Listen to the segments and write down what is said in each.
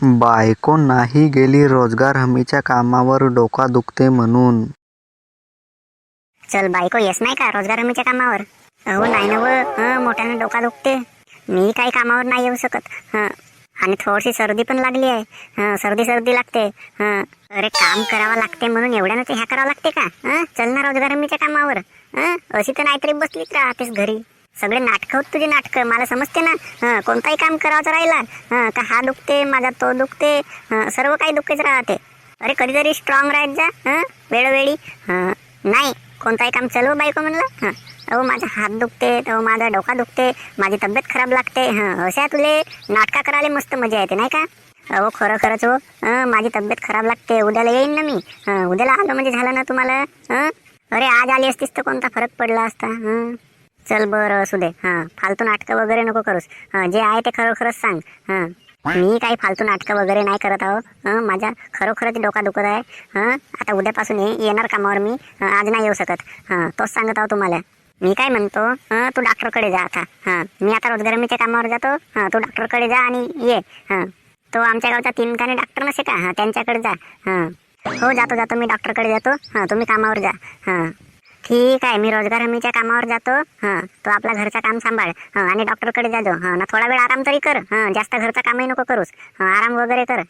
बायको नाही गेली रोजगार हमीच्या कामावर, डोका दुखते म्हणून. चल बायको येस नाही का रोजगार हमीच्या कामावर? अहो नाही ना व, मोठ्याने डोका दुखते. मी काही कामावर नाही येऊ शकत. आणि थोडीशी सर्दी पण लागली आहे. सर्दी लागते. अरे काम करावं लागते म्हणून एवढ्यानं ह्या करावं लागते का? चल ना रोजगार हमीच्या कामावर. अशी तर नाहीतरी बसलीच राहतेस घरी. सगळे नाटकं होत तुझे नाटकं मला समजते ना. कोणताही काम करावचं राहिला का हा दुखते माझा तो दुखते, सर्व काही दुखतेच राहते. अरे कधीतरी स्ट्रॉंग राहत जा वेळोवेळी. नाही कोणताही काम चलव बायको म्हणलं. अहो माझा हात दुखते, अहो माझा डोका दुखते, माझी तब्येत खराब लागते. अशा तुले नाटका करायला मस्त मजा येते नाही का? अहो खरंच हो, माझी तब्येत खराब लागते. उद्याला येईन ना मी. उद्याला आलो म्हणजे झालं ना तुम्हाला. अरे आज आली असतीस तर कोणता फरक पडला असता. चल बरं असू दे. फालतू नाटकं वगैरे नको करूस. जे आहे ते खरंच सांग. मी काही फालतू नाटकं वगैरे नाही करत आहो. माझ्या खरोखरच डोका दुखत आहे. आता उद्यापासून येणार कामावर मी. आज नाही येऊ शकत. तोच सांगत आहो तुम्हाला. मी काय म्हणतो, तू डॉक्टरकडे जा आता. मी आता रोजगार हमीच्या कामावर जातो. तू डॉक्टरकडे जा आणि ये. तो आमच्या गावचा 3 काने डॉक्टर नसे का, त्यांच्याकडे जा. हो जातो मी डॉक्टरकडे जातो. तुम्ही कामावर जा. ठीक आहे मी रोजगार हमीच्या कामावर जातो. तो आपला घरचं काम सांभाळ. आणि डॉक्टरकडे जाजो. ना थोडा वेळ आराम तरी कर. जास्त घरचं कामही नको करूस. आराम वगैरे कर.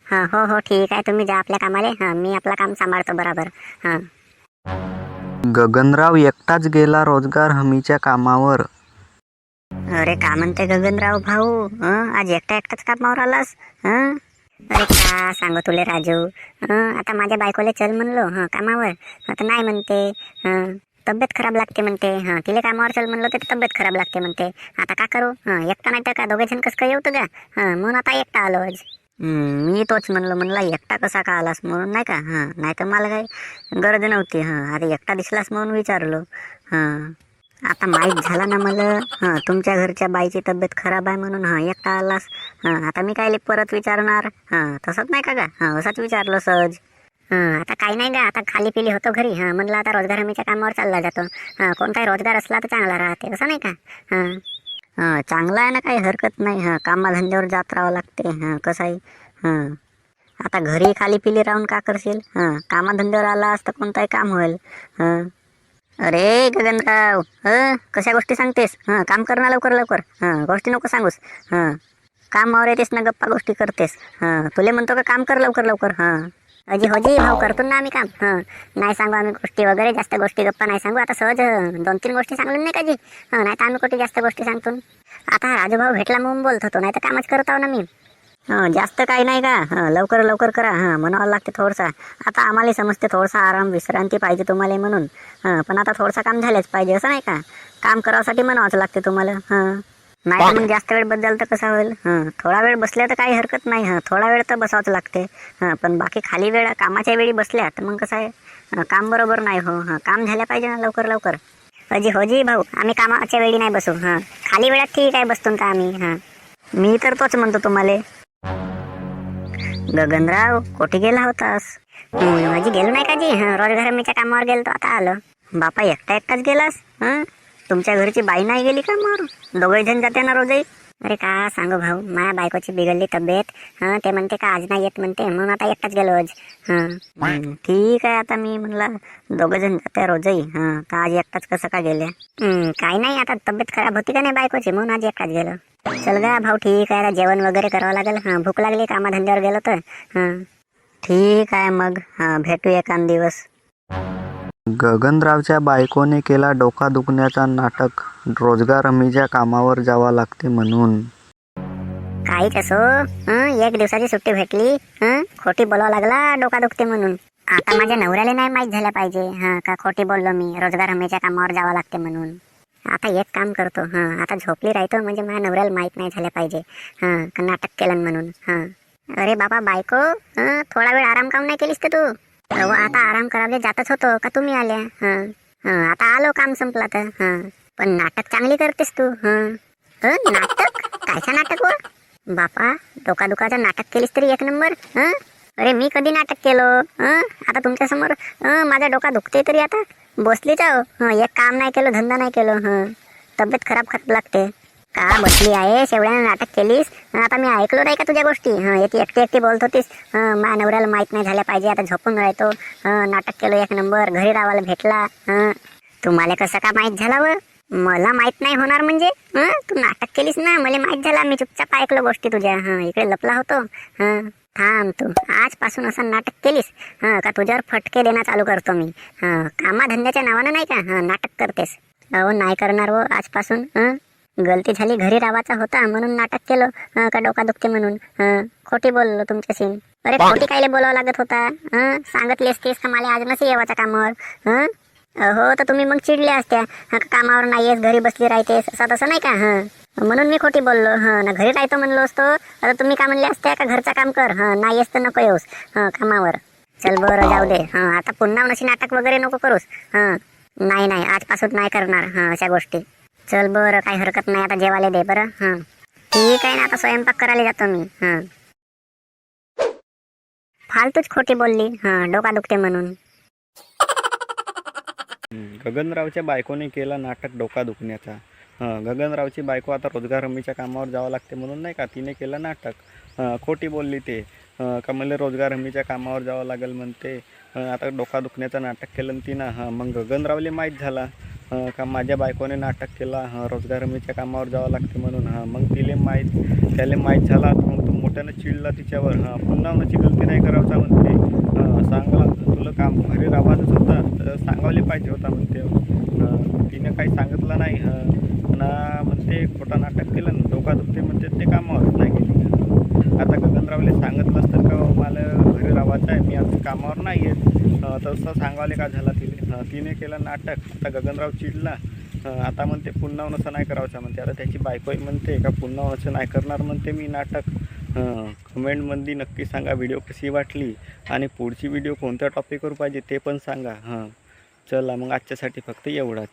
हो ठीक आहे तुम्ही जा आपल्या कामाले. मी आपलं काम सांभाळतो बरोबर. गगनराव एकटाच गेला रोजगार हमीच्या कामावर. अरे का म्हणते गगनराव भाऊ, आज एकटाच कामावर आलास? अरे का सांगू तुले राजू. आता माझ्या बायकोले चल म्हणलो कामावर, आता नाही म्हणते. तब्येत खराब लागते म्हणते. तिले कामावर चल म्हणलो तर तब्येत खराब लागते म्हणते. आता का करू? एकटा नाही तर का दोघे जण कसं काय येऊ का? म्हणून आता एकटा आलो आज. मी तोच म्हणला एकटा कसा का आलास म्हणून नाही का. नाही तर मला काही गरज नव्हती. आता एकटा दिसलास म्हणून विचारलो. आता माहीत झाला ना मला तुमच्या घरच्या बाईची तब्येत खराब आहे म्हणून एकटा आलास. आता मी काय परत विचारणार? तसंच नाही का असंच विचारलो सहज. आता काही नाही का, आता खाली पिली होतो घरी. म्हणलं आता रोजगार हमीच्या कामावर चालला जातो. कोणताही रोजगार असला तर चांगला राहते असं नाही का. चांगला आहे ना, काही हरकत नाही. कामाधंद्यावर जात राहावं लागते. कसं आहे, आता घरी खाली पिली राहून का करशील? कामाधंद्यावर आला असता कोणताही काम होईल. अरे गगनराव, कशा गोष्टी सांगतेस? काम कर ना लवकर. गोष्टी नको सांगूस. कामावर येतेस ना गप्पा गोष्टी करतेस. तुले म्हणतो का काम कर लवकर. अजी होजी भाऊ करतो ना आम्ही काम. नाही सांगू आम्ही गोष्टी वगैरे, जास्त गोष्टी गप्पा नाही सांगू. आता सहज 2-3 गोष्टी सांगलो नाही का जी. नाही तर आम्ही कुठे जास्त गोष्टी सांगतो. आता राजू भाऊ भेटला म्हणून बोलत होतो, नाही तर कामच करत आहो ना मी. जास्त काही नाही का, लवकर करा. म्हणावं लागते थोडसा. आता आम्हाला समजते थोडासा आराम विश्रांती पाहिजे तुम्हाला म्हणून. पण आता थोडसा काम झालेच पाहिजे असं नाही का. काम करावासाठी म्हणावंच लागते तुम्हाला. नाही तर मग जास्त वेळ बदल तर कसा होईल? थोडा वेळ बसल्या तर काही हरकत नाही. थोडा वेळ तर बसावंच लागते. पण बाकी खाली वेळ कामाच्या वेळी बसल्या तर मग कसं आहे, काम बरोबर नाही हो. काम झाल्या पाहिजे ना लवकर. अजी होजी भाऊ, आम्ही कामाच्या वेळी नाही बसू. खाली वेळात ठीक आहे बसतो का आम्ही. मी तर तोच म्हणतो तुम्हाला. गगनराव कुठे गेला होतास? माझी गेलो नाही का जी. रोजगार हमीच्या कामावर गेलो तो, आता आलो. बापा एकटाच गेलास? तुमच्या घरची बाई नाही गेली का? मग दोघे जण जाते ना रोजही. अरे का सांगू भाऊ, माझ्या बायकोची बिघडली तब्येत. ते म्हणते का आज नाही येत म्हणते, म्हणून आता एकटाच गेलो आज. ठीक आहे. आता मी म्हणला दोघे जण जाते रोजही. तर आज एकटाच कसं का गेले? काही नाही, आता तब्येत खराब होती का नाही बायकोची, म्हणून आज एकटाच गेलो. चल गा भाऊ ठीक आहे. आता जेवण वगैरे करावं लागेल. भूक लागली कामाधंद्यावर गेलो तर. ठीक आहे मग. भेटू एखाद दिवस. गगनरावच्या बायकोने केला डोका दुखण्याचा नाटक, रोजगार हमीच्या कामावर जावं लागते म्हणून. काहीच असो, 1 दिवसाची सुट्टी भेटली. खोटी बोलावं लागला डोका दुखते म्हणून. आता माझ्या नवऱ्याला नाही माहीत झालं पाहिजे का खोटी बोललो मी रोजगार हमीच्या कामावर जावं लागते म्हणून. आता एक काम करतो, आता झोपली राहतो म्हणजे माझ्या नवऱ्याला माहीत नाही झालं पाहिजे का नाटक केलं म्हणून. अरे बाबा बायको, थोडा वेळ आराम काऊन नाही केलीस तर तू? आता आराम करायला जातच होतो का तुम्ही आल्या? आता आलो, काम संपला तर. पण नाटक चांगली करतेस तू. नाटक? कायचं नाटक व? बापा डोका दुखाचं नाटक केलीस तरी 1 नंबर. अरे मी कधी नाटक केलो? आता तुमच्या समोर माझा डोका दुखते तरी आता बसलीच आहो. एक काम नाही केलं, धंदा नाही केलं. तब्येत खराब लागते. का बसली आहेस एवढ्यानं नाटक केलीस? आता मी ऐकलो नाही का तुझ्या गोष्टी? एक एकटी एकटी बोलत होतीस. माझ्या नवऱ्याला माहित नाही झाल्या पाहिजे, आता झोपून राहतो. नाटक केलं एक नंबर, घरी राहायला भेटला. तुम्हाला कसं का माहित झाला व? मला माहित नाही होणार म्हणजे? तू नाटक केलीस ना, मला माहित झाला. मी चुपचाप ऐकलो गोष्टी तुझ्या. इकडे लपला होतो. थांब तू, आजपासून असं नाटक केलीस का तुझ्यावर फटके देणं चालू करतो मी. कामाधंद्याच्या नावानं नाही का नाटक करतेस? अहो नाही करणार व आजपासून. गलती झाली, घरी राहायचा होता म्हणून नाटक केलं का डोका दुखते म्हणून. खोटी बोललो तुमच्याशी. अरे खोटी कायले बोलावं लागत होता? सांगितली असतेस का मला आज नसे येवाच्या कामावर? हो तर तुम्ही मग चिडल्या असत्या. कामावर नाही येस, घरी बसली राहतेस, असं तसं नाही का? म्हणून मी खोटी बोललो. ना घरी राहतो म्हणलो असतो. आता तुम्ही काय म्हणले असत्या का घरचं काम कर, नाही येस तर नको येऊस कामावर. चल बरं जाऊ दे. आता पुन्हा अशी नाटक वगैरे नको करूस. नाही नाही, आजपासून नाही करणार अशा गोष्टी. चल बरं, काही हरकत नाही. आता जेवायला दे बरं. ठीक आहे ना, आता स्वयंपाक करायला जातो मी. फालतूच खोटी बोलली डोका दुखते म्हणून. गगनरावच्या बायकोने केलं नाटक डोका दुखण्याचा. गगनरावची बायको आता रोजगार हमीच्या कामावर जावं लागते म्हणून नाही का तिने केलं नाटक. खोटी बोलली ते का मला रोजगार हमीच्या कामावर जावं लागेल म्हणते. आता डोका दुखण्याचं नाटक केलं तिनं. मग गगनरावले माहीत झाला का माझ्या बायकोने नाटक केला रोजगार हमीच्या कामावर जावं लागते म्हणून. मग त्याला माहीत झाला. मग तो मोठ्यानं चिडला तिच्यावर. पुन्हा उन्हाची गलती नाही करायचा म्हणते. सांगला तुला काम घरी राहायचंच होता तर सांगावले पाहिजे होता म्हणते. तिने काही सांगितलं नाही ना म्हणते. खोटा नाटक केलं ना, डोका दुखते म्हणते, ते कामावरच नाही गेली. आता गगनरावले सांगितलं असतं का मला घरी राहायचं आहे, मी आज कामावर नाही येत, तसं सांगावले का झाला तिने. तिने केलं नाटक. आता गगनराव चिडला. आता म्हणते पुन्हा असं नाही करायचं म्हणते. आता त्याची बायकोही म्हणते का पुन्हा असं नाही करणार म्हणते मी नाटक. कमेंटमध्ये नक्की सांगा व्हिडिओ कशी वाटली आणि पुढची व्हिडिओ कोणत्या टॉपिकवर पाहिजे ते पण सांगा. चला मग आजच्यासाठी फक्त एवढाच.